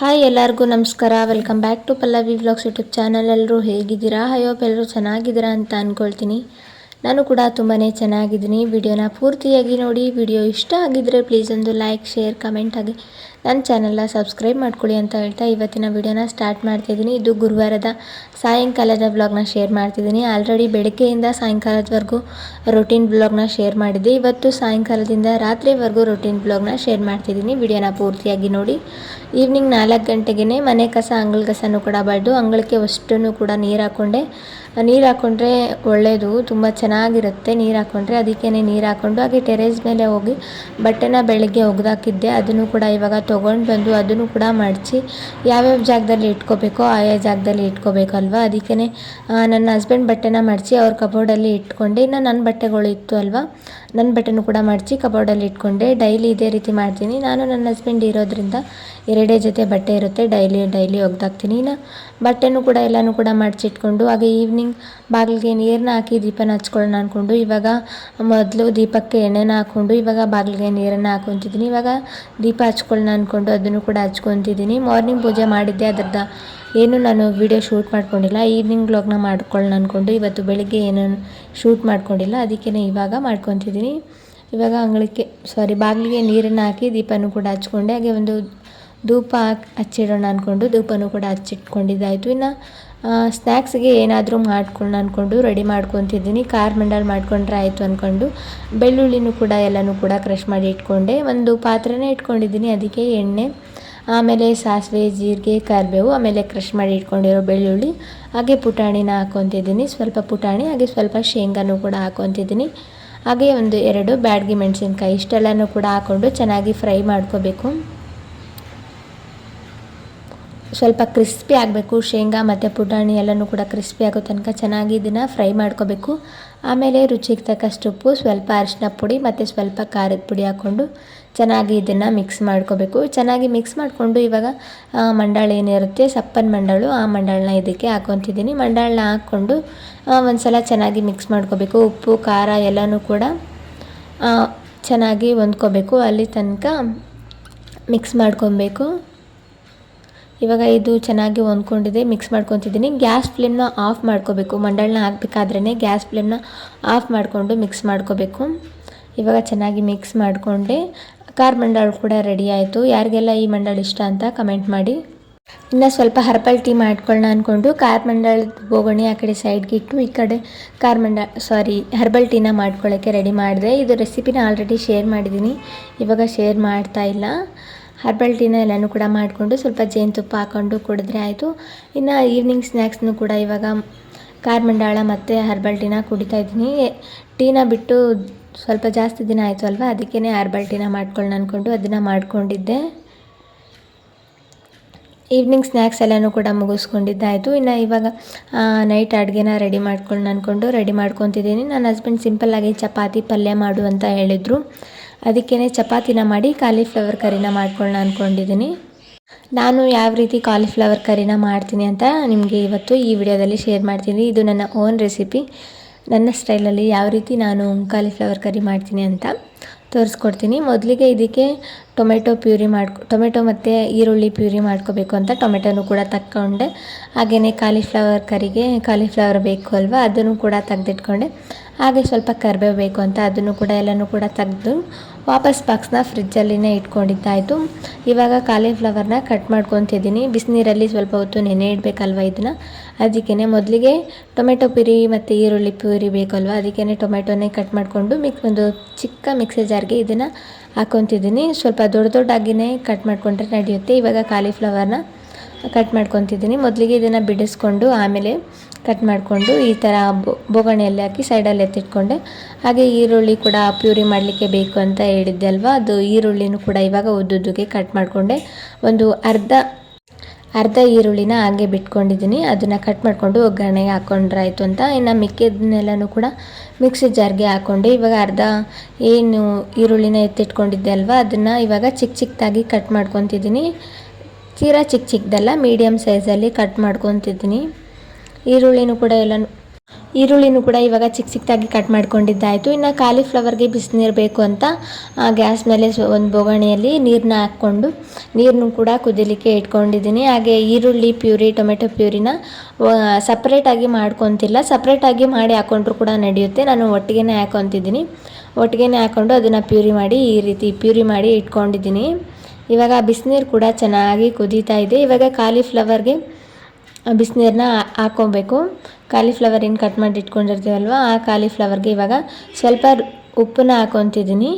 Hi ಎಲ್ಲರಿಗೂ ನಮಸ್ಕಾರ. Welcome back to Pallavi vlogs YouTube channel. ಎಲ್ಲರೂ ಹೇಗಿದ್ದೀರಾ? ಹೋಪ್ ಎಲ್ಲರೂ ಚೆನ್ನಾಗಿದ್ದೀರಾ ಅಂತ ಅಂದ್ಕೊಳ್ತೀನಿ. ನಾನು ಕೂಡ ತುಂಬಾ ಚೆನ್ನಾಗಿದ್ದೀನಿ. ವಿಡಿಯೋನ ಪೂರ್ತಿಯಾಗಿ ನೋಡಿ. ವಿಡಿಯೋ ಇಷ್ಟ ಆಗಿದ್ದರೆ ಪ್ಲೀಸ್ ಒಂದು ಲೈಕ್, ಶೇರ್, ಕಮೆಂಟ್ ಆಗಿ ನನ್ನ ಚಾನಲ್ನ ಸಬ್ಸ್ಕ್ರೈಬ್ ಮಾಡ್ಕೊಳ್ಳಿ ಅಂತ ಹೇಳ್ತಾ ಇವತ್ತಿನ ವಿಡಿಯೋನ ಸ್ಟಾರ್ಟ್ ಮಾಡ್ತಿದ್ದೀನಿ. ಇದು ಗುರುವಾರದ ಸಾಯಂಕಾಲದ ವ್ಲಾಗ್ನ ಶೇರ್ ಮಾಡ್ತಿದ್ದೀನಿ. ಆಲ್ರೆಡಿ ಬೆಳಗ್ಗೆಯಿಂದ ಸಾಯಂಕಾಲದವರೆಗೂ ರೊಟೀನ್ ವ್ಲಾಗ್ನ ಶೇರ್ ಮಾಡಿದ್ದೆ. ಇವತ್ತು ಸಾಯಂಕಾಲದಿಂದ ರಾತ್ರಿವರೆಗೂ ರೊಟೀನ್ ವ್ಲಾಗ್ನ ಶೇರ್ ಮಾಡ್ತಿದ್ದೀನಿ. ವಿಡಿಯೋನ ಪೂರ್ತಿಯಾಗಿ ನೋಡಿ. ಈವ್ನಿಂಗ್ 4 ಗಂಟೆಗೆ ಮನೆ ಕಸ ಅಂಗಳ ಕಸನೂ ಕೂಡ ಬಳಿದು ಅಂಗಳಕ್ಕೆ ಅಷ್ಟನ್ನು ಕೂಡ ನೀರು ಹಾಕ್ಕೊಂಡ್ರೆ ಒಳ್ಳೆಯದು, ತುಂಬ ಚೆನ್ನಾಗಿರುತ್ತೆ ನೀರು ಹಾಕ್ಕೊಂಡ್ರೆ. ಅದಕ್ಕೇ ನೀರು ಹಾಕ್ಕೊಂಡು ಹಾಗೆ ಟೆರೇಸ್ ಮೇಲೆ ಹೋಗಿ ಬಟ್ಟೆನ ಬೆಳಗ್ಗೆ ಒಗೆದಾಕಿದ್ದೆ. ಅದನ್ನು ಕೂಡ ಇವಾಗ ತೊಗೊಂಡು ಬಂದು ಅದನ್ನು ಕೂಡ ಮಡಚಿ ಯಾವ್ಯಾವ ಜಾಗದಲ್ಲಿ ಇಟ್ಕೋಬೇಕೋ ಆಯಾ ಜಾಗದಲ್ಲಿ ಇಟ್ಕೋಬೇಕಲ್ವ. ಅದಕ್ಕೇ ನನ್ನ ಹಸ್ಬೆಂಡ್ ಬಟ್ಟೆನ ಮಡಚಿ ಅವ್ರ ಕಬೋರ್ಡಲ್ಲಿ ಇಟ್ಕೊಂಡೆ. ಇನ್ನು ನನ್ನ ಬಟ್ಟೆಗಳು ಇತ್ತು ಅಲ್ವಾ, ನನ್ನ ಬಟ್ಟೆನೂ ಕೂಡ ಮಡಚಿ ಕಬೋರ್ಡಲ್ಲಿ ಇಟ್ಕೊಂಡೆ. ಡೈಲಿ ಇದೇ ರೀತಿ ಮಾಡ್ತೀನಿ. ನಾನು ನನ್ನ ಹಸ್ಬೆಂಡ್ ಇರೋದ್ರಿಂದ 2 ಜೊತೆ ಬಟ್ಟೆ ಇರುತ್ತೆ. ಡೈಲಿ ಒಗ್ದಾಕ್ತೀನಿ. ಇನ್ನು ಬಟ್ಟೆನೂ ಕೂಡ ಎಲ್ಲನೂ ಕೂಡ ಮಡಚಿಟ್ಕೊಂಡು ಹಾಗೆ ಈವ್ನಿಂಗ್ ಬಾಗಿಲಿಗೆ ನೀರನ್ನ ಹಾಕಿ ದೀಪನ ಹಚ್ಕೊಳ್ಳೋಣ ಅಂದ್ಕೊಂಡು ಇವಾಗ ಮೊದಲು ದೀಪಕ್ಕೆ ಎಣ್ಣೆನ ಹಾಕ್ಕೊಂಡು ಇವಾಗ ಬಾಗಿಲಿಗೆ ನೀರನ್ನು ಹಾಕ್ಕೊತಿದ್ದೀನಿ. ಇವಾಗ ದೀಪ ಹಚ್ಕೊಳ್ಳೋಣ ಅಂದ್ಕೊಂಡು ಅದನ್ನು ಕೂಡ ಹಚ್ಕೊತಿದ್ದೀನಿ. ಮಾರ್ನಿಂಗ್ ಪೂಜೆ ಮಾಡಿದ್ದೆ, ಅದರದ್ದು ಏನು ನಾನು ವಿಡಿಯೋ ಶೂಟ್ ಮಾಡ್ಕೊಂಡಿಲ್ಲ. ಈವ್ನಿಂಗ್ ವ್ಲಾಗ್ನ ಮಾಡ್ಕೊಳ್ಳೋಣ ಅಂದ್ಕೊಂಡು ಇವತ್ತು ಬೆಳಿಗ್ಗೆ ಏನೂ ಶೂಟ್ ಮಾಡ್ಕೊಂಡಿಲ್ಲ. ಅದಕ್ಕೇ ಇವಾಗ ಮಾಡ್ಕೊತಿದ್ದೀನಿ. ಇವಾಗ ಬಾಗಿಲಿಗೆ ನೀರನ್ನು ಹಾಕಿ ದೀಪನೂ ಕೂಡ ಹಚ್ಕೊಂಡೆ. ಹಾಗೆ ಒಂದು ಧೂಪ ಹಚ್ಚಿಡೋಣ ಅಂದ್ಕೊಂಡು ಧೂಪನೂ ಕೂಡ ಹಚ್ಚಿಟ್ಕೊಂಡಿದ್ದಾಯಿತು. ಇನ್ನು ಸ್ನ್ಯಾಕ್ಸ್ಗೆ ಏನಾದರೂ ಮಾಡ್ಕೊಳ್ಳೋಣ ಅಂದ್ಕೊಂಡು ರೆಡಿ ಮಾಡ್ಕೊತಿದ್ದೀನಿ. ಖಾರ ಮಂಡಾಳು ಮಾಡ್ಕೊಂಡ್ರೆ ಆಯಿತು ಅಂದ್ಕೊಂಡು ಬೆಳ್ಳುಳ್ಳಿನೂ ಕೂಡ ಎಲ್ಲನೂ ಕೂಡ ಕ್ರಷ್ ಮಾಡಿ ಇಟ್ಕೊಂಡೆ. ಒಂದು ಪಾತ್ರೆನೇ ಇಟ್ಕೊಂಡಿದ್ದೀನಿ. ಅದಕ್ಕೆ ಎಣ್ಣೆ, ಆಮೇಲೆ ಸಾಸಿವೆ, ಜೀರಿಗೆ, ಕರಿಬೇವು, ಆಮೇಲೆ ಕ್ರಷ್ ಮಾಡಿ ಇಟ್ಕೊಂಡಿರೋ ಬೆಳ್ಳುಳ್ಳಿ, ಹಾಗೆ ಪುಟಾಣಿನ ಹಾಕ್ಕೊತಿದ್ದೀನಿ. ಸ್ವಲ್ಪ ಪುಟಾಣಿ ಹಾಗೆ ಸ್ವಲ್ಪ ಶೇಂಗಾನೂ ಕೂಡ ಹಾಕ್ಕೊತಿದ್ದೀನಿ. ಹಾಗೆ ಒಂದು 2 ಬ್ಯಾಡಗಿ ಮೆಣಸಿನ್ಕಾಯಿ ಇಷ್ಟೆಲ್ಲನೂ ಕೂಡ ಹಾಕ್ಕೊಂಡು ಚೆನ್ನಾಗಿ ಫ್ರೈ ಮಾಡ್ಕೋಬೇಕು. ಸ್ವಲ್ಪ ಕ್ರಿಸ್ಪಿ ಆಗಬೇಕು. ಶೇಂಗಾ ಮತ್ತು ಪುಟಾಣಿ ಎಲ್ಲನೂ ಕೂಡ ಕ್ರಿಸ್ಪಿ ಆಗೋ ತನಕ ಚೆನ್ನಾಗಿ ಇದನ್ನು ಫ್ರೈ ಮಾಡ್ಕೋಬೇಕು. ಆಮೇಲೆ ರುಚಿಗೆ ತಕ್ಕಷ್ಟು ಉಪ್ಪು, ಸ್ವಲ್ಪ ಅರಿಶಿನ ಪುಡಿ ಮತ್ತು ಸ್ವಲ್ಪ ಖಾರದ ಪುಡಿ ಹಾಕ್ಕೊಂಡು ಚೆನ್ನಾಗಿ ಇದನ್ನು ಮಿಕ್ಸ್ ಮಾಡ್ಕೋಬೇಕು. ಚೆನ್ನಾಗಿ ಮಿಕ್ಸ್ ಮಾಡಿಕೊಂಡು ಇವಾಗ ಮಂಡಾಳು ಏನಿರುತ್ತೆ, ಸಪ್ಪನ ಮಂಡಾಳು, ಆ ಮಂಡಾಳನ್ನ ಇದಕ್ಕೆ ಹಾಕ್ಕೊತಿದ್ದೀನಿ. ಮಂಡಾಳನ್ನ ಹಾಕ್ಕೊಂಡು ಒಂದು ಸಲ ಚೆನ್ನಾಗಿ ಮಿಕ್ಸ್ ಮಾಡ್ಕೋಬೇಕು. ಉಪ್ಪು, ಖಾರ ಎಲ್ಲನೂ ಕೂಡ ಚೆನ್ನಾಗಿ ಹೊಂದ್ಕೋಬೇಕು. ಅಲ್ಲಿ ತನಕ ಮಿಕ್ಸ್ ಮಾಡ್ಕೊಬೇಕು. ಇವಾಗ ಇದು ಚೆನ್ನಾಗಿ ಹೊಂದ್ಕೊಂಡಿದೆ. ಮಿಕ್ಸ್ ಮಾಡ್ಕೊತಿದ್ದೀನಿ. ಗ್ಯಾಸ್ ಫ್ಲೇಮ್ನ ಆಫ್ ಮಾಡ್ಕೋಬೇಕು. ಮಂಡಾಳನ್ನ ಹಾಕಬೇಕಾದ್ರೇ ಗ್ಯಾಸ್ ಫ್ಲೇಮ್ನ ಆಫ್ ಮಾಡಿಕೊಂಡು ಮಿಕ್ಸ್ ಮಾಡ್ಕೋಬೇಕು. ಇವಾಗ ಚೆನ್ನಾಗಿ ಮಿಕ್ಸ್ ಮಾಡಿಕೊಂಡೆ. ಖಾರ ಮಂಡಾಳು ಕೂಡ ರೆಡಿ ಆಯಿತು. ಯಾರಿಗೆಲ್ಲ ಈ ಮಂಡಾಳು ಇಷ್ಟ ಅಂತ ಕಮೆಂಟ್ ಮಾಡಿ. ಇನ್ನು ಸ್ವಲ್ಪ ಹರ್ಬಲ್ ಟೀ ಮಾಡ್ಕೊಳ್ಳೋಣ ಅಂದ್ಕೊಂಡು ಖಾರ ಮಂಡಾಳು ಬೋಗಣಿ ಆ ಕಡೆ ಸೈಡ್ಗೆ ಇಟ್ಟು ಈ ಕಡೆ ಹರ್ಬಲ್ ಟೀನ ಮಾಡ್ಕೊಳ್ಳೋಕ್ಕೆ ರೆಡಿ ಮಾಡಿದೆ. ಇದು ರೆಸಿಪಿನ ಆಲ್ರೆಡಿ ಶೇರ್ ಮಾಡಿದ್ದೀನಿ, ಇವಾಗ ಶೇರ್ ಮಾಡ್ತಾ ಇಲ್ಲ. ಹರ್ಬಲ್ ಟೀನ ಎಲ್ಲನೂ ಕೂಡ ಮಾಡಿಕೊಂಡು ಸ್ವಲ್ಪ ಜೇನುತುಪ್ಪ ಹಾಕ್ಕೊಂಡು ಕುಡಿದ್ರೆ ಆಯಿತು. ಇನ್ನು ಈವ್ನಿಂಗ್ ಸ್ನ್ಯಾಕ್ಸ್ನೂ ಕೂಡ ಇವಾಗ ಖಾರ ಮಂಡಾಳ ಮತ್ತು ಹರ್ಬಲ್ ಟೀನ ಕುಡಿತಾಯಿದ್ದೀನಿ. ಟೀನ ಬಿಟ್ಟು ಸ್ವಲ್ಪ ಜಾಸ್ತಿ ದಿನ ಆಯಿತು ಅಲ್ವಾ, ಅದಕ್ಕೇ ಹರ್ಬಲ್ ಟೀನ ಮಾಡ್ಕೊಳ್ಳೋಣ ಅಂದ್ಕೊಂಡು ಅದನ್ನು ಮಾಡ್ಕೊಂಡಿದ್ದೆ. ಈವ್ನಿಂಗ್ ಸ್ನ್ಯಾಕ್ಸ್ ಎಲ್ಲನೂ ಕೂಡ ಮುಗಿಸ್ಕೊಂಡಿದ್ದಾಯಿತು. ಇನ್ನು ಇವಾಗ ನೈಟ್ ಅಡುಗೆನ ರೆಡಿ ಮಾಡ್ಕೊಳ್ಳೋಣ ಅಂದ್ಕೊಂಡು ರೆಡಿ ಮಾಡ್ಕೊತಿದ್ದೀನಿ. ನನ್ನ ಹಸ್ಬೆಂಡ್ ಸಿಂಪಲ್ಲಾಗಿ ಚಪಾತಿ ಪಲ್ಯ ಮಾಡು ಅಂತ ಹೇಳಿದರು. ಅದಕ್ಕೇ ಚಪಾತಿನ ಮಾಡಿ ಕಾಲಿಫ್ಲವರ್ ಕರಿನ ಮಾಡ್ಕೊಳ್ಳೋಣ ಅಂದ್ಕೊಂಡಿದ್ದೀನಿ. ನಾನು ಯಾವ ರೀತಿ ಕಾಲಿಫ್ಲವರ್ ಕರಿನ ಮಾಡ್ತೀನಿ ಅಂತ ನಿಮಗೆ ಇವತ್ತು ಈ ವಿಡಿಯೋದಲ್ಲಿ ಶೇರ್ ಮಾಡ್ತೀನಿ. ಇದು ನನ್ನ ಓನ್ ರೆಸಿಪಿ. ನನ್ನ ಸ್ಟೈಲಲ್ಲಿ ಯಾವ ರೀತಿ ನಾನು ಕಾಲಿಫ್ಲವರ್ ಕರಿ ಮಾಡ್ತೀನಿ ಅಂತ ತೋರಿಸ್ಕೊಡ್ತೀನಿ. ಮೊದಲಿಗೆ ಇದಕ್ಕೆ ಟೊಮೆಟೊ ಮತ್ತು ಈರುಳ್ಳಿ ಪ್ಯೂರಿ ಮಾಡ್ಕೋಬೇಕು ಅಂತ ಟೊಮೆಟೊನೂ ಕೂಡ ತಕ್ಕೊಂಡೆ. ಹಾಗೆಯೇ ಕಾಲಿಫ್ಲವರ್ ಕರಿಗೆ ಕಾಲಿಫ್ಲವರ್ ಬೇಕು ಅಲ್ವಾ, ಅದನ್ನು ಕೂಡ ತೆಗೆದಿಟ್ಕೊಂಡೆ. ಹಾಗೆ ಸ್ವಲ್ಪ ಕರಿಬೇವು ಬೇಕು ಅಂತ ಅದನ್ನು ಕೂಡ ಎಲ್ಲನೂ ಕೂಡ ತೆಗೆದು ವಾಪಸ್ ಬಾಕ್ಸ್ನ ಫ್ರಿಜ್ಜಲ್ಲಿನೇ ಇಟ್ಕೊಂಡಿದ್ದಾಯಿತು. ಇವಾಗ ಕಾಲಿಫ್ಲವರ್ನ ಕಟ್ ಮಾಡ್ಕೊತಿದ್ದೀನಿ. ಬಿಸಿನೀರಲ್ಲಿ ಸ್ವಲ್ಪ ಹೊತ್ತು ನೆನೆ ಇಡಬೇಕಲ್ವ ಇದನ್ನು. ಅದಕ್ಕೇ ಮೊದಲಿಗೆ ಟೊಮೆಟೊ ಪ್ಯೂರಿ ಮತ್ತು ಈರುಳ್ಳಿ ಪ್ಯೂರಿ ಬೇಕಲ್ವ, ಅದಕ್ಕೇ ಟೊಮೆಟೊನೇ ಕಟ್ ಮಾಡಿಕೊಂಡು ಒಂದು ಚಿಕ್ಕ ಮಿಕ್ಸಿ ಜಾರ್ಗೆ ಇದನ್ನು ಹಾಕ್ಕೊತಿದ್ದೀನಿ. ಸ್ವಲ್ಪ ದೊಡ್ಡದಾಗಿಯೇ ಕಟ್ ಮಾಡಿಕೊಂಡ್ರೆ ನಡೆಯುತ್ತೆ. ಇವಾಗ ಕಾಲಿಫ್ಲವರ್ನ ಕಟ್ ಮಾಡ್ಕೊತಿದ್ದೀನಿ. ಮೊದಲಿಗೆ ಇದನ್ನು ಬಿಡಿಸ್ಕೊಂಡು ಆಮೇಲೆ ಕಟ್ ಮಾಡಿಕೊಂಡು ಈ ಥರ ಬೋಗಣಿಯಲ್ಲಿ ಹಾಕಿ ಸೈಡಲ್ಲಿ ಎತ್ತಿಟ್ಕೊಂಡೆ. ಹಾಗೆ ಈರುಳ್ಳಿ ಕೂಡ ಪ್ಯೂರಿ ಮಾಡಲಿಕ್ಕೆ ಬೇಕು ಅಂತ ಹೇಳಿದ್ದೆ ಅಲ್ವಾ, ಅದು ಈರುಳ್ಳಿನೂ ಕೂಡ ಇವಾಗ ಉದ್ದುದ್ದಕ್ಕೆ ಕಟ್ ಮಾಡಿಕೊಂಡೆ. ಒಂದು ಅರ್ಧ ಈರುಳ್ಳಿನ ಹಾಗೆ ಬಿಟ್ಕೊಂಡಿದ್ದೀನಿ. ಅದನ್ನು ಕಟ್ ಮಾಡಿಕೊಂಡು ಒಗ್ಗರಣೆಗೆ ಹಾಕ್ಕೊಂಡ್ರಾಯ್ತು ಅಂತ. ಇನ್ನು ಮಿಕ್ಕಿದ್ದನ್ನೆಲ್ಲನೂ ಕೂಡ ಮಿಕ್ಸಿ ಜಾರ್ಗೆ ಹಾಕ್ಕೊಂಡೆ. ಇವಾಗ ಅರ್ಧ ಏನು ಈರುಳ್ಳಿನ ಎತ್ತಿಟ್ಕೊಂಡಿದ್ದೆ ಅಲ್ವಾ, ಅದನ್ನು ಇವಾಗ ಚಿಕ್ಕದಾಗಿ ಕಟ್ ಮಾಡ್ಕೊತಿದ್ದೀನಿ. ತೀರಾ ಚಿಕ್ಕದಲ್ಲ, ಮೀಡಿಯಮ್ ಸೈಜಲ್ಲಿ ಕಟ್ ಮಾಡ್ಕೊತಿದ್ದೀನಿ. ಈರುಳ್ಳಿನೂ ಕೂಡ ಈರುಳ್ಳಿನೂ ಕೂಡ ಇವಾಗ ಚಿಕ್ಕ ಚಿಕ್ಕದಾಗಿ ಕಟ್ ಮಾಡ್ಕೊಂಡಿದ್ದಾಯಿತು. ಇನ್ನು ಕಾಲಿಫ್ಲವರ್ಗೆ ಬಿಸಿನೀರು ಬೇಕು ಅಂತ ಗ್ಯಾಸ್ ಮೇಲೆ ಒಂದು ಬೊಗಣೆಯಲ್ಲಿ ನೀರನ್ನ ಹಾಕ್ಕೊಂಡು ನೀರನ್ನು ಕೂಡ ಕುದಿಲಿಕ್ಕೆ ಇಟ್ಕೊಂಡಿದ್ದೀನಿ. ಹಾಗೆ ಈರುಳ್ಳಿ ಪ್ಯೂರಿ, ಟೊಮೆಟೊ ಪ್ಯೂರಿನ ಸಪ್ರೇಟಾಗಿ ಮಾಡ್ಕೊತಿಲ್ಲ, ಸಪ್ರೇಟಾಗಿ ಮಾಡಿ ಹಾಕ್ಕೊಂಡ್ರು ಕೂಡ ನಡೆಯುತ್ತೆ. ನಾನು ಒಟ್ಟಿಗೆ ಹಾಕ್ಕೊತಿದ್ದೀನಿ. ಒಟ್ಟಿಗೆ ಹಾಕ್ಕೊಂಡು ಅದನ್ನು ಪ್ಯೂರಿ ಮಾಡಿ ಈ ರೀತಿ ಪ್ಯೂರಿ ಮಾಡಿ ಇಟ್ಕೊಂಡಿದ್ದೀನಿ. ಇವಾಗ ಬಿಸಿನೀರು ಕೂಡ ಚೆನ್ನಾಗಿ ಕುದೀತಾ ಇದೆ. ಇವಾಗ ಕಾಲಿಫ್ಲವರ್ಗೆ ಬಿಸಿನೀರನ್ನ ಹಾಕ್ಕೊಬೇಕು. ಕಾಲಿಫ್ಲವರ್ ಏನು ಕಟ್ ಮಾಡಿ ಇಟ್ಕೊಂಡಿರ್ತೀವಲ್ವ ಆ ಕಾಲಿಫ್ಲವರ್ಗೆ ಇವಾಗ ಸ್ವಲ್ಪ ಉಪ್ಪನ್ನ ಹಾಕ್ಕೊತಿದ್ದೀನಿ,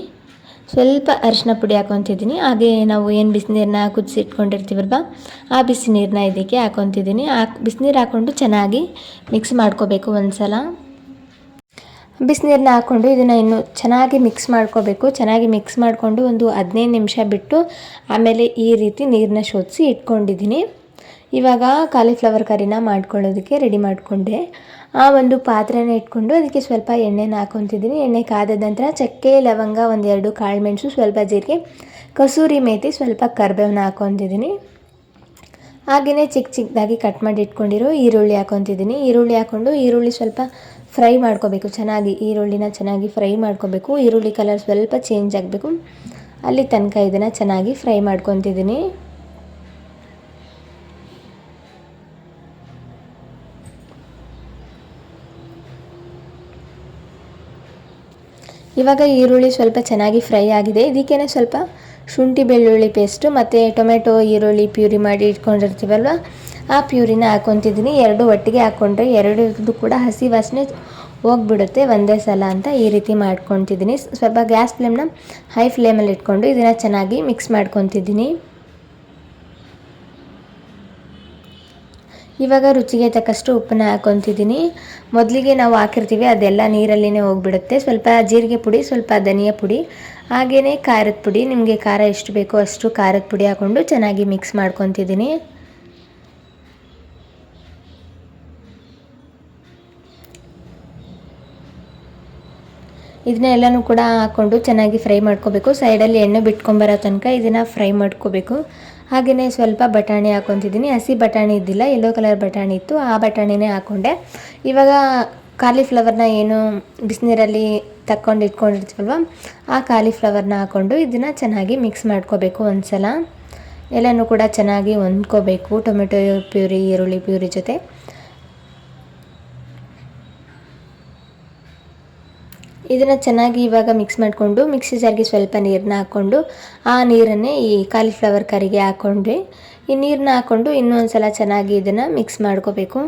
ಸ್ವಲ್ಪ ಅರಿಶಿನ ಪುಡಿ ಹಾಕ್ಕೊತಿದ್ದೀನಿ. ಹಾಗೆ ನಾವು ಏನು ಬಿಸಿನೀರನ್ನ ಕುದಿಸಿಟ್ಕೊಂಡಿರ್ತೀವಲ್ವ ಆ ಬಿಸಿ ನೀರನ್ನ ಇದಕ್ಕೆ ಹಾಕ್ಕೊತಿದ್ದೀನಿ. ಬಿಸಿನೀರು ಹಾಕ್ಕೊಂಡು ಚೆನ್ನಾಗಿ ಮಿಕ್ಸ್ ಮಾಡ್ಕೋಬೇಕು. ಒಂದು ಸಲ ಬಿಸಿನೀರನ್ನ ಹಾಕ್ಕೊಂಡು ಇದನ್ನು ಇನ್ನು ಚೆನ್ನಾಗಿ ಮಿಕ್ಸ್ ಮಾಡ್ಕೋಬೇಕು. ಚೆನ್ನಾಗಿ ಮಿಕ್ಸ್ ಮಾಡಿಕೊಂಡು ಒಂದು 15 ನಿಮಿಷ ಬಿಟ್ಟು ಆಮೇಲೆ ಈ ರೀತಿ ನೀರನ್ನ ಶೋಧಿಸಿ ಇಟ್ಕೊಂಡಿದ್ದೀನಿ. ಇವಾಗ ಕಾಲಿಫ್ಲವರ್ ಕರಿನ ಮಾಡ್ಕೊಳ್ಳೋದಕ್ಕೆ ರೆಡಿ ಮಾಡಿಕೊಂಡೆ. ಆ ಒಂದು ಪಾತ್ರೆನ ಇಟ್ಕೊಂಡು ಅದಕ್ಕೆ ಸ್ವಲ್ಪ ಎಣ್ಣೆನ ಹಾಕ್ಕೊತಿದ್ದೀನಿ. ಎಣ್ಣೆ ಕಾದ ನಂತರ ಚಕ್ಕೆ, ಲವಂಗ, 1-2 ಕಾಳು ಮೆಣಸು, ಸ್ವಲ್ಪ ಜೀರಿಗೆ, ಕಸೂರಿ ಮೇಥಿ, ಸ್ವಲ್ಪ ಕರಿಬೇವನ್ನ ಹಾಕ್ಕೊತಿದ್ದೀನಿ. ಹಾಗೆಯೇ ಚಿಕ್ಕ ಚಿಕ್ಕದಾಗಿ ಕಟ್ ಮಾಡಿ ಇಟ್ಕೊಂಡಿರೋ ಈರುಳ್ಳಿ ಹಾಕ್ಕೊತಿದ್ದೀನಿ. ಈರುಳ್ಳಿ ಹಾಕ್ಕೊಂಡು ಈರುಳ್ಳಿ ಸ್ವಲ್ಪ ಫ್ರೈ ಮಾಡ್ಕೋಬೇಕು. ಚೆನ್ನಾಗಿ ಈರುಳ್ಳಿನ ಚೆನ್ನಾಗಿ ಫ್ರೈ ಮಾಡ್ಕೋಬೇಕು. ಈರುಳ್ಳಿ ಕಲರ್ ಸ್ವಲ್ಪ ಚೇಂಜ್ ಆಗಬೇಕು, ಅಲ್ಲಿ ತನಕ ಇದನ್ನು ಚೆನ್ನಾಗಿ ಫ್ರೈ ಮಾಡ್ಕೊತಿದ್ದೀನಿ. ಇವಾಗ ಈರುಳ್ಳಿ ಸ್ವಲ್ಪ ಚೆನ್ನಾಗಿ ಫ್ರೈ ಆಗಿದೆ. ಇದಕ್ಕೇ ಸ್ವಲ್ಪ ಶುಂಠಿ ಬೆಳ್ಳುಳ್ಳಿ ಪೇಸ್ಟು ಮತ್ತು ಟೊಮೆಟೊ ಈರುಳ್ಳಿ ಪ್ಯೂರಿ ಮಾಡಿ ಇಟ್ಕೊಂಡಿರ್ತೀವಲ್ವ ಆ ಪ್ಯೂರಿನ ಹಾಕ್ಕೊತಿದ್ದೀನಿ. ಎರಡು ಒಟ್ಟಿಗೆ ಹಾಕ್ಕೊಂಡ್ರೆ ಎರಡೂ ಕೂಡ ಹಸಿ ವಾಸನೆ ಹೋಗ್ಬಿಡುತ್ತೆ ಒಂದೇ ಸಲ ಅಂತ ಈ ರೀತಿ ಮಾಡ್ಕೊತಿದ್ದೀನಿ. ಸ್ವಲ್ಪ ಗ್ಯಾಸ್ ಫ್ಲೇಮ್ನ ಹೈ ಫ್ಲೇಮಲ್ಲಿ ಇಟ್ಕೊಂಡು ಇದನ್ನು ಚೆನ್ನಾಗಿ ಮಿಕ್ಸ್ ಮಾಡ್ಕೊತಿದ್ದೀನಿ. ಇವಾಗ ರುಚಿಗೆ ತಕ್ಕಷ್ಟು ಉಪ್ಪನ್ನ ಹಾಕ್ಕೊತಿದ್ದೀನಿ. ಮೊದಲಿಗೆ ನಾವು ಹಾಕಿರ್ತೀವಿ ಅದೆಲ್ಲ ನೀರಲ್ಲಿನೇ ಹೋಗ್ಬಿಡುತ್ತೆ. ಸ್ವಲ್ಪ ಜೀರಿಗೆ ಪುಡಿ, ಸ್ವಲ್ಪ ಧನಿಯಾ ಪುಡಿ, ಹಾಗೆಯೇ ಖಾರದ ಪುಡಿ, ನಿಮಗೆ ಖಾರ ಎಷ್ಟು ಬೇಕೋ ಅಷ್ಟು ಖಾರದ ಪುಡಿ ಹಾಕ್ಕೊಂಡು ಚೆನ್ನಾಗಿ ಮಿಕ್ಸ್ ಮಾಡ್ಕೊತಿದ್ದೀನಿ. ಇದನ್ನ ಎಲ್ಲನೂ ಕೂಡ ಹಾಕ್ಕೊಂಡು ಚೆನ್ನಾಗಿ ಫ್ರೈ ಮಾಡ್ಕೋಬೇಕು. ಸೈಡಲ್ಲಿ ಎಣ್ಣೆ ಬಿಟ್ಕೊಂಬರೋ ತನಕ ಇದನ್ನು ಫ್ರೈ ಮಾಡ್ಕೋಬೇಕು. ಹಾಗೆಯೇ ಸ್ವಲ್ಪ ಬಟಾಣಿ ಹಾಕ್ಕೊತಿದ್ದೀನಿ. ಹಸಿ ಬಟಾಣಿ ಇದ್ದಿಲ್ಲ, ಯೆಲ್ಲೋ ಕಲರ್ ಬಟಾಣಿ ಇತ್ತು, ಆ ಬಟಾಣಿನೇ ಹಾಕ್ಕೊಂಡೆ. ಇವಾಗ ಕಾಲಿಫ್ಲವರ್ನ ಏನು ಬಿಸಿನೀರಲ್ಲಿ ತಕ್ಕೊಂಡು ಇಟ್ಕೊಂಡಿರ್ತೀವಲ್ವ ಆ ಕಾಲಿಫ್ಲವರ್ನ ಹಾಕ್ಕೊಂಡು ಇದನ್ನು ಚೆನ್ನಾಗಿ ಮಿಕ್ಸ್ ಮಾಡ್ಕೋಬೇಕು. ಒಂದು ಸಲ ಎಲ್ಲನೂ ಕೂಡ ಚೆನ್ನಾಗಿ ಹೊಂದ್ಕೋಬೇಕು ಟೊಮೆಟೊ ಪ್ಯೂರಿ, ಈರುಳ್ಳಿ ಪ್ಯೂರಿ ಜೊತೆ. ಇದನ್ನು ಚೆನ್ನಾಗಿ ಇವಾಗ ಮಿಕ್ಸ್ ಮಾಡಿಕೊಂಡು ಮಿಕ್ಸಿ ಜಾರ್ಗೆ ಸ್ವಲ್ಪ ನೀರನ್ನ ಹಾಕ್ಕೊಂಡು ಆ ನೀರನ್ನೇ ಈ ಕಾಲಿಫ್ಲವರ್ ಕರಿಗೆ ಹಾಕ್ಕೊಂಡ್ವಿ. ಈ ನೀರನ್ನ ಹಾಕ್ಕೊಂಡು ಇನ್ನೊಂದು ಸಲ ಚೆನ್ನಾಗಿ ಇದನ್ನು ಮಿಕ್ಸ್ ಮಾಡ್ಕೋಬೇಕು.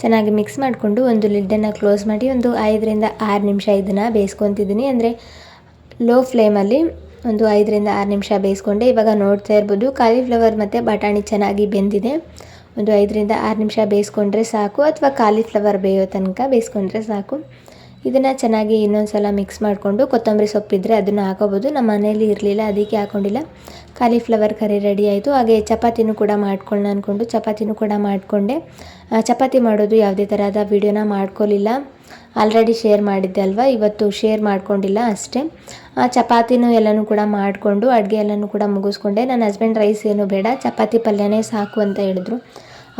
ಚೆನ್ನಾಗಿ ಮಿಕ್ಸ್ ಮಾಡಿಕೊಂಡು ಒಂದು ಲಿಡ್ಡನ್ನು ಕ್ಲೋಸ್ ಮಾಡಿ ಒಂದು 5-6 ನಿಮಿಷ ಇದನ್ನು ಬೇಯಿಸ್ಕೊತಿದ್ದೀನಿ. ಅಂದರೆ ಲೋ ಫ್ಲೇಮಲ್ಲಿ ಒಂದು 5-6 ನಿಮಿಷ ಬೇಯಿಸ್ಕೊಂಡೆ. ಇವಾಗ ನೋಡ್ತಾ ಇರ್ಬೋದು ಕಾಲಿಫ್ಲವರ್ ಮತ್ತು ಬಟಾಣಿ ಚೆನ್ನಾಗಿ ಬೆಂದಿದೆ. ಒಂದು 5-6 ನಿಮಿಷ ಬೇಯಿಸ್ಕೊಂಡ್ರೆ ಸಾಕು, ಅಥವಾ ಕಾಲಿಫ್ಲವರ್ ಬೇಯೋ ತನಕ ಬೇಯಿಸ್ಕೊಂಡ್ರೆ ಸಾಕು. ಇದನ್ನು ಚೆನ್ನಾಗಿ ಇನ್ನೊಂದು ಸಲ ಮಿಕ್ಸ್ ಮಾಡಿಕೊಂಡು ಕೊತ್ತಂಬರಿ ಸೊಪ್ಪಿದ್ದರೆ ಅದನ್ನು ಹಾಕೋಬೋದು. ನಮ್ಮ ಮನೇಲಿ ಇರಲಿಲ್ಲ, ಅದಕ್ಕೆ ಹಾಕ್ಕೊಂಡಿಲ್ಲ. ಕಾಲಿಫ್ಲವರ್ ಕರಿ ರೆಡಿ ಆಯಿತು. ಹಾಗೆ ಚಪಾತಿನೂ ಕೂಡ ಮಾಡ್ಕೊಳ್ಳೋಣ ಅಂದ್ಕೊಂಡು ಚಪಾತಿನೂ ಕೂಡ ಮಾಡಿಕೊಂಡೆ. ಚಪಾತಿ ಮಾಡೋದು ಯಾವುದೇ ಥರದ ವೀಡಿಯೋನ ಮಾಡ್ಕೊಳ್ಳಿಲ್ಲ, ಆಲ್ರೆಡಿ ಶೇರ್ ಮಾಡಿದ್ದೆ ಅಲ್ವಾ, ಇವತ್ತು ಶೇರ್ ಮಾಡ್ಕೊಂಡಿಲ್ಲ ಅಷ್ಟೇ. ಚಪಾತಿನೂ ಎಲ್ಲನೂ ಕೂಡ ಮಾಡಿಕೊಂಡು ಅಡುಗೆ ಎಲ್ಲನೂ ಕೂಡ ಮುಗಿಸ್ಕೊಂಡೆ. ನನ್ನ ಹಸ್ಬೆಂಡ್ ರೈಸ್ ಏನು ಬೇಡ, ಚಪಾತಿ ಪಲ್ಯನೇ ಸಾಕು ಅಂತ ಹೇಳಿದ್ರು.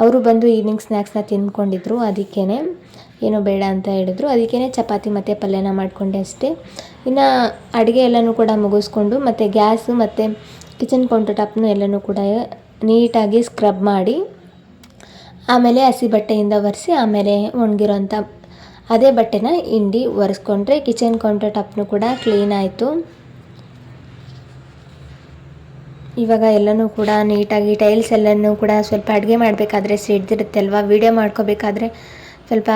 ಅವರು ಬಂದು ಈವ್ನಿಂಗ್ ಸ್ನ್ಯಾಕ್ಸ್ನ ತಿಂದ್ಕೊಂಡಿದ್ರು, ಅದಕ್ಕೇ ಏನೂ ಬೇಡ ಅಂತ ಹೇಳಿದ್ರು. ಅದಕ್ಕೇ ಚಪಾತಿ ಮತ್ತು ಪಲ್ಯನ ಮಾಡಿಕೊಂಡೆ ಅಷ್ಟೇ. ಇನ್ನು ಅಡುಗೆ ಎಲ್ಲನೂ ಕೂಡ ಮುಗಿಸ್ಕೊಂಡು ಮತ್ತು ಗ್ಯಾಸು ಮತ್ತು ಕಿಚನ್ ಕೌಂಟರ್ ಟಾಪ್ನು ಎಲ್ಲನೂ ಕೂಡ ನೀಟಾಗಿ ಸ್ಕ್ರಬ್ ಮಾಡಿ ಆಮೇಲೆ ಹಸಿ ಬಟ್ಟೆಯಿಂದ ಒರೆಸಿ ಆಮೇಲೆ ಒಣಗಿರೋಂಥ ಅದೇ ಬಟ್ಟೆನ ಹಿಂಡಿ ಒರೆಸ್ಕೊಂಡ್ರೆ ಕಿಚನ್ ಕೌಂಟರ್ ಟಾಪ್ನು ಕೂಡ ಕ್ಲೀನ್ ಆಯಿತು. ಇವಾಗ ಎಲ್ಲನೂ ಕೂಡ ನೀಟಾಗಿ ಟೈಲ್ಸ್ ಎಲ್ಲನೂ ಕೂಡ ಸ್ವಲ್ಪ ಅಡುಗೆ ಮಾಡಬೇಕಾದ್ರೆ ಸಿಡ್ದಿರುತ್ತೆ ಅಲ್ವಾ, ವೀಡಿಯೋ ಮಾಡ್ಕೋಬೇಕಾದ್ರೆ ಸ್ವಲ್ಪ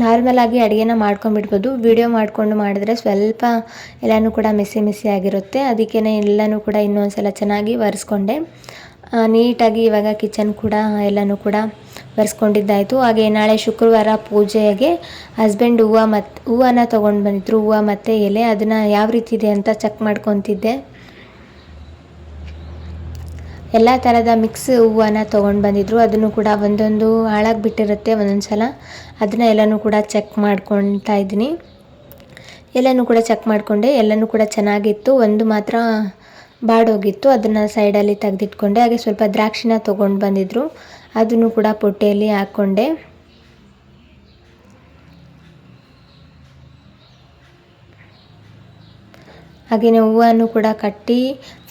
ನಾರ್ಮಲಾಗಿ ಅಡುಗೆನ ಮಾಡ್ಕೊಂಬಿಡ್ಬೋದು. ವೀಡಿಯೋ ಮಾಡಿಕೊಂಡು ಮಾಡಿದ್ರೆ ಸ್ವಲ್ಪ ಎಲ್ಲನೂ ಕೂಡ ಮೆಸ್ಸಿ ಆಗಿರುತ್ತೆ. ಅದಕ್ಕೇ ಎಲ್ಲನೂ ಕೂಡ ಇನ್ನೊಂದು ಸಲ ಚೆನ್ನಾಗಿ ಒರೆಸ್ಕೊಂಡೆ. ನೀಟಾಗಿ ಇವಾಗ ಕಿಚನ್ ಕೂಡ ಎಲ್ಲನೂ ಕೂಡ ಒರೆಸ್ಕೊಂಡಿದ್ದಾಯಿತು. ಹಾಗೆ ನಾಳೆ ಶುಕ್ರವಾರ ಪೂಜೆಗೆ ಹಸ್ಬೆಂಡ್ ಹೂವನ್ನ ತೊಗೊಂಡು ಬಂದಿದ್ರು, ಹೂವು ಮತ್ತು ಎಲೆ. ಅದನ್ನು ಯಾವ ರೀತಿ ಇದೆ ಅಂತ ಚೆಕ್ ಮಾಡ್ಕೊತಿದ್ದೆ. ಎಲ್ಲ ಥರದ ಮಿಕ್ಸ್ ಹೂವನ್ನು ತೊಗೊಂಡು ಬಂದಿದ್ರು. ಅದನ್ನು ಕೂಡ ಒಂದೊಂದು ಹಾಳಾಗಿಬಿಟ್ಟಿರುತ್ತೆ ಒಂದೊಂದು ಸಲ, ಅದನ್ನು ಎಲ್ಲನೂ ಕೂಡ ಚೆಕ್ ಮಾಡ್ಕೊತಾ ಇದ್ದೀನಿ. ಎಲ್ಲನೂ ಕೂಡ ಚೆಕ್ ಮಾಡಿಕೊಂಡೆ, ಎಲ್ಲನೂ ಕೂಡ ಚೆನ್ನಾಗಿತ್ತು. ಒಂದು ಮಾತ್ರ ಬಾಡೋಗಿತ್ತು, ಅದನ್ನು ಸೈಡಲ್ಲಿ ತೆಗೆದಿಟ್ಕೊಂಡೆ. ಹಾಗೆ ಸ್ವಲ್ಪ ದ್ರಾಕ್ಷಿನ ತೊಗೊಂಡು ಬಂದಿದ್ರು, ಅದನ್ನು ಕೂಡ ಪುಟ್ಟಿಯಲ್ಲಿ ಹಾಕ್ಕೊಂಡೆ. ಹಾಗೆಯೇ ಹೂವನ್ನು ಕೂಡ ಕಟ್ಟಿ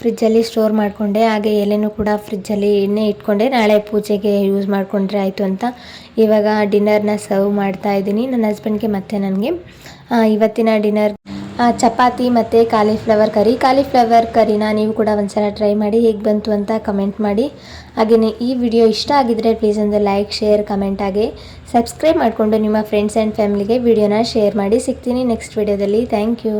ಫ್ರಿಜ್ಜಲ್ಲಿ ಸ್ಟೋರ್ ಮಾಡಿಕೊಂಡೆ. ಹಾಗೆ ಎಲೆನೂ ಕೂಡ ಫ್ರಿಜ್ಜಲ್ಲಿ ಎಣ್ಣೆ ಇಟ್ಕೊಂಡೆ, ನಾಳೆ ಪೂಜೆಗೆ ಯೂಸ್ ಮಾಡಿಕೊಂಡ್ರೆ ಆಯಿತು ಅಂತ. ಇವಾಗ ಡಿನ್ನರ್ನ ಸರ್ವ್ ಮಾಡ್ತಾ ಇದ್ದೀನಿ ನನ್ನ ಹಸ್ಬೆಂಡ್ಗೆ ಮತ್ತು ನನಗೆ. ಇವತ್ತಿನ ಡಿನ್ನರ್ ಚಪಾತಿ ಮತ್ತು ಕಾಲಿಫ್ಲವರ್ ಕರಿನ ನೀವು ಕೂಡ ಒಂದ್ಸಲ ಟ್ರೈ ಮಾಡಿ, ಹೇಗೆ ಬಂತು ಅಂತ ಕಮೆಂಟ್ ಮಾಡಿ. ಹಾಗೆಯೇ ಈ ವಿಡಿಯೋ ಇಷ್ಟ ಆಗಿದ್ದರೆ ಪ್ಲೀಸ್ ಒಂದು ಲೈಕ್, ಶೇರ್, ಕಮೆಂಟ್ ಹಾಗೆ ಸಬ್ಸ್ಕ್ರೈಬ್ ಮಾಡಿಕೊಂಡು ನಿಮ್ಮ ಫ್ರೆಂಡ್ಸ್ ಆ್ಯಂಡ್ ಫ್ಯಾಮಿಲಿಗೆ ವಿಡಿಯೋನ ಶೇರ್ ಮಾಡಿ. ಸಿಗ್ತೀನಿ ನೆಕ್ಸ್ಟ್ ವಿಡಿಯೋದಲ್ಲಿ. Thank you.